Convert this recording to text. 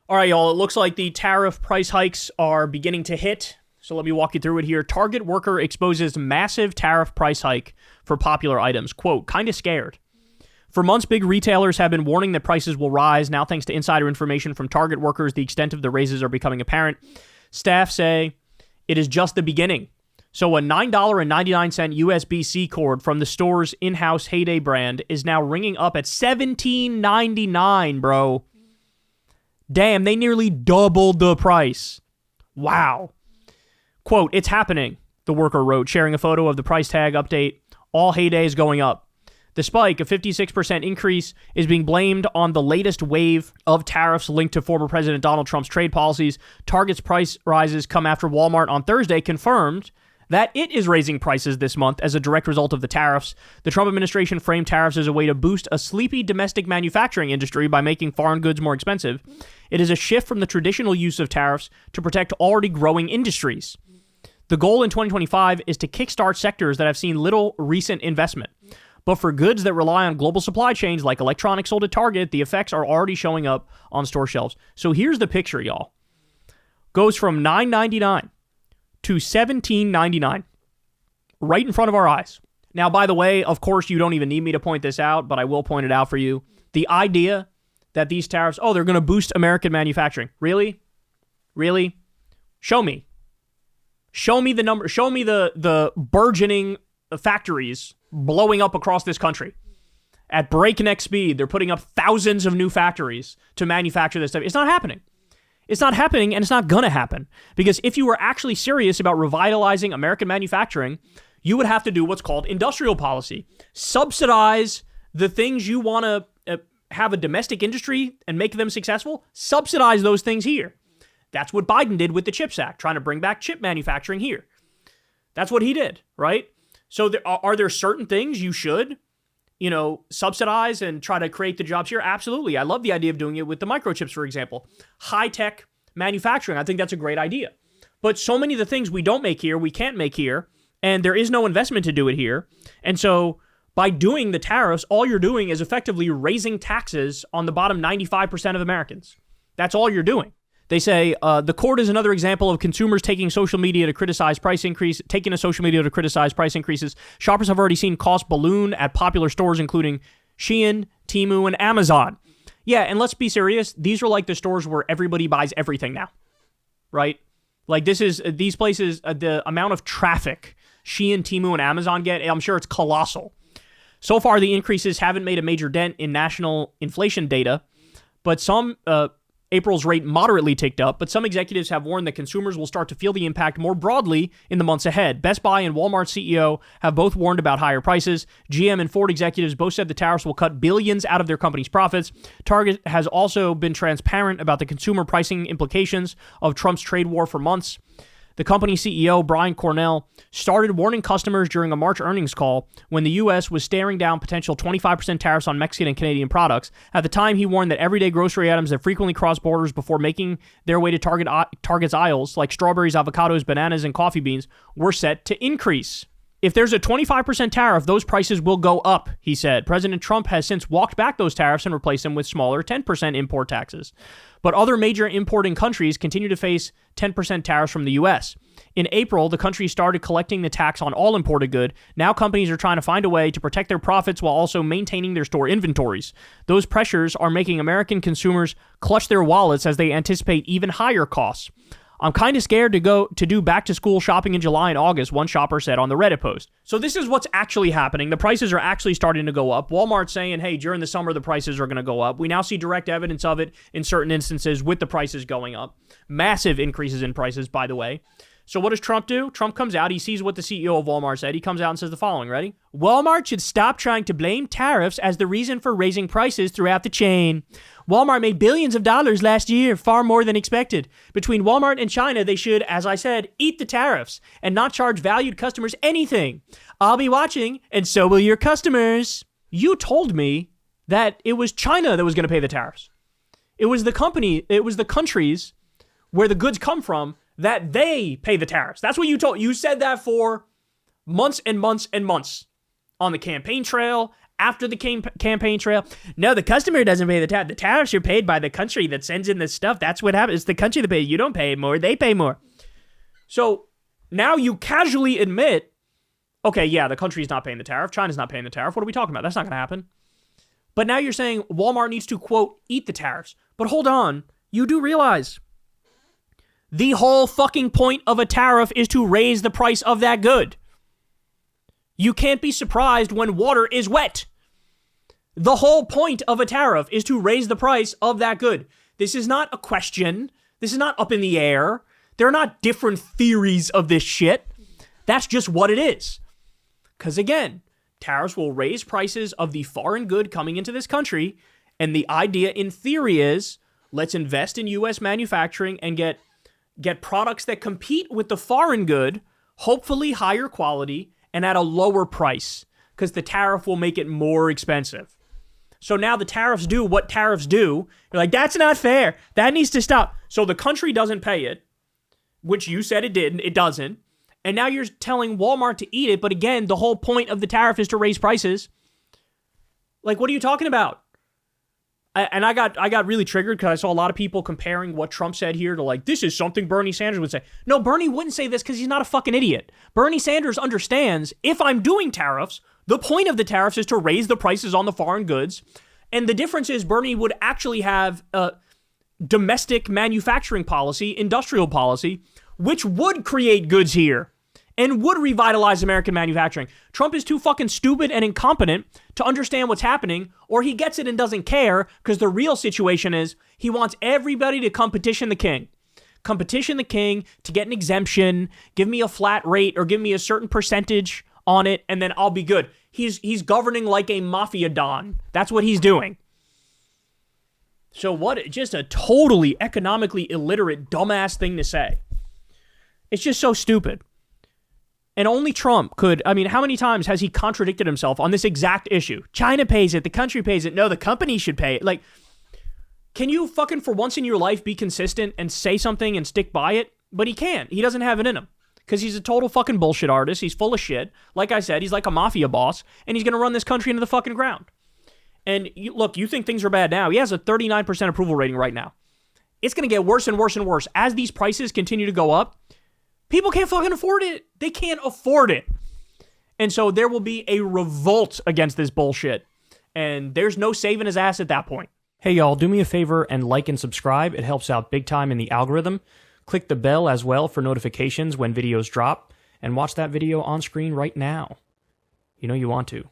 All right, y'all, it looks like the tariff price hikes are beginning to hit. So let me walk you through it here. Target worker exposes massive tariff price hike for popular items. Quote, kind of scared. For months, big retailers have been warning that prices will rise. Now, thanks to insider information from Target workers, the extent of the raises are becoming apparent. Staff say it is just the beginning. So a $9.99 USB-C cord from the store's in-house Heyday brand is now ringing up at $17.99, bro. Damn, they nearly doubled the price. Wow. Quote, it's happening, the worker wrote, sharing a photo of the price tag update. All Heyday is going up. The spike, a 56% increase, is being blamed on the latest wave of tariffs linked to former President Donald Trump's trade policies. Target's price rises come after Walmart on Thursday confirmed that it is raising prices this month as a direct result of the tariffs. The Trump administration framed tariffs as a way to boost a sleepy domestic manufacturing industry by making foreign goods more expensive. It is a shift from the traditional use of tariffs to protect already growing industries. The goal in 2025 is to kickstart sectors that have seen little recent investment. But for goods that rely on global supply chains like electronics sold at Target, the effects are already showing up on store shelves. So here's the picture, y'all. Goes from $9.99 to $17.99 right in front of our eyes. Now, by the way, of course, you don't even need me to point this out, but I will point it out for you. The idea that these tariffs, they're going to boost American manufacturing. Really? Really? Show me. Show me the number. Show me the burgeoning factories blowing up across this country. At breakneck speed, they're putting up thousands of new factories to manufacture this stuff. It's not happening. It's not happening, and it's not going to happen. Because if you were actually serious about revitalizing American manufacturing, you would have to do what's called industrial policy. Subsidize the things you want to have a domestic industry and make them successful. Subsidize those things here. That's what Biden did with the CHIPS Act, trying to bring back chip manufacturing here. That's what he did, right? So are there certain things you should, subsidize and try to create the jobs here? Absolutely. I love the idea of doing it with the microchips, for example. High-tech manufacturing. I think that's a great idea. But so many of the things we don't make here, we can't make here, and there is no investment to do it here. And so by doing the tariffs, all you're doing is effectively raising taxes on the bottom 95% of Americans. That's all you're doing. They say the court is another example of consumers taking social media to criticize price increase. Taking to social media to criticize price increases. Shoppers have already seen costs balloon at popular stores, including Shein, Temu, and Amazon. Yeah, and let's be serious. These are like the stores where everybody buys everything now, right? Like these places, the amount of traffic Shein, Temu, and Amazon get, I'm sure it's colossal. So far, the increases haven't made a major dent in national inflation data, but April's rate moderately ticked up, but some executives have warned that consumers will start to feel the impact more broadly in the months ahead. Best Buy and Walmart CEO have both warned about higher prices. GM and Ford executives both said the tariffs will cut billions out of their company's profits. Target has also been transparent about the consumer pricing implications of Trump's trade war for months. The company CEO, Brian Cornell, started warning customers during a March earnings call when the U.S. was staring down potential 25% tariffs on Mexican and Canadian products. At the time, he warned that everyday grocery items that frequently cross borders before making their way to Target's aisles, like strawberries, avocados, bananas, and coffee beans, were set to increase. If there's a 25% tariff, those prices will go up, he said. President Trump has since walked back those tariffs and replaced them with smaller 10% import taxes. But other major importing countries continue to face 10% tariffs from the U.S. In April, the country started collecting the tax on all imported goods. Now companies are trying to find a way to protect their profits while also maintaining their store inventories. Those pressures are making American consumers clutch their wallets as they anticipate even higher costs. I'm kind of scared to do back-to-school shopping in July and August, one shopper said on the Reddit post. So this is what's actually happening. The prices are actually starting to go up. Walmart's saying, hey, during the summer, the prices are going to go up. We now see direct evidence of it in certain instances with the prices going up. Massive increases in prices, by the way. So what does Trump do? Trump comes out. He sees what the CEO of Walmart said. He comes out and says the following. Ready? Walmart should stop trying to blame tariffs as the reason for raising prices throughout the chain. Walmart made billions of dollars last year, far more than expected. Between Walmart and China, they should, as I said, eat the tariffs and not charge valued customers anything. I'll be watching, and so will your customers. You told me that it was China that was going to pay the tariffs. It was the countries where the goods come from that they pay the tariffs. That's what you told. You said that for months and months and months on the campaign trail, after the campaign trail. No, the customer doesn't pay the tariff. The tariffs are paid by the country that sends in the stuff. That's what happens. It's the country that pays. You don't pay more. They pay more. So now you casually admit, okay, yeah, the country's not paying the tariff. China's not paying the tariff. What are we talking about? That's not going to happen. But now you're saying Walmart needs to, quote, eat the tariffs. But hold on. You do realize the whole fucking point of a tariff is to raise the price of that good. You can't be surprised when water is wet. The whole point of a tariff is to raise the price of that good. This is not a question. This is not up in the air. There are not different theories of this shit. That's just what it is. Because again, tariffs will raise prices of the foreign good coming into this country. And the idea in theory is, let's invest in U.S. manufacturing and get products that compete with the foreign good, hopefully higher quality, and at a lower price, because the tariff will make it more expensive. So now the tariffs do what tariffs do. You're like, that's not fair. That needs to stop. So the country doesn't pay it, which you said it didn't. It doesn't. And now you're telling Walmart to eat it. But again, the whole point of the tariff is to raise prices. Like, what are you talking about? And I got really triggered because I saw a lot of people comparing what Trump said here to like, this is something Bernie Sanders would say. No, Bernie wouldn't say this because he's not a fucking idiot. Bernie Sanders understands if I'm doing tariffs, the point of the tariffs is to raise the prices on the foreign goods. And the difference is Bernie would actually have a domestic manufacturing policy, industrial policy, which would create goods here and would revitalize American manufacturing. Trump is too fucking stupid and incompetent to understand what's happening, or he gets it and doesn't care, because the real situation is he wants everybody to come petition the king. Come petition the king to get an exemption, give me a flat rate, or give me a certain percentage on it, and then I'll be good. He's governing like a mafia don. That's what he's doing. So what, just a totally economically illiterate, dumbass thing to say. It's just so stupid. And only Trump could, I mean, how many times has he contradicted himself on this exact issue? China pays it, the country pays it, no, the company should pay it. Like, can you fucking for once in your life be consistent and say something and stick by it? But he can't. He doesn't have it in him. Because he's a total fucking bullshit artist. He's full of shit. Like I said, he's like a mafia boss, and he's going to run this country into the fucking ground. And look, you think things are bad now. He has a 39% approval rating right now. It's going to get worse and worse and worse. As these prices continue to go up, people can't fucking afford it. They can't afford it. And so there will be a revolt against this bullshit. And there's no saving his ass at that point. Hey, y'all, do me a favor and like and subscribe. It helps out big time in the algorithm. Click the bell as well for notifications when videos drop. And watch that video on screen right now. You know you want to.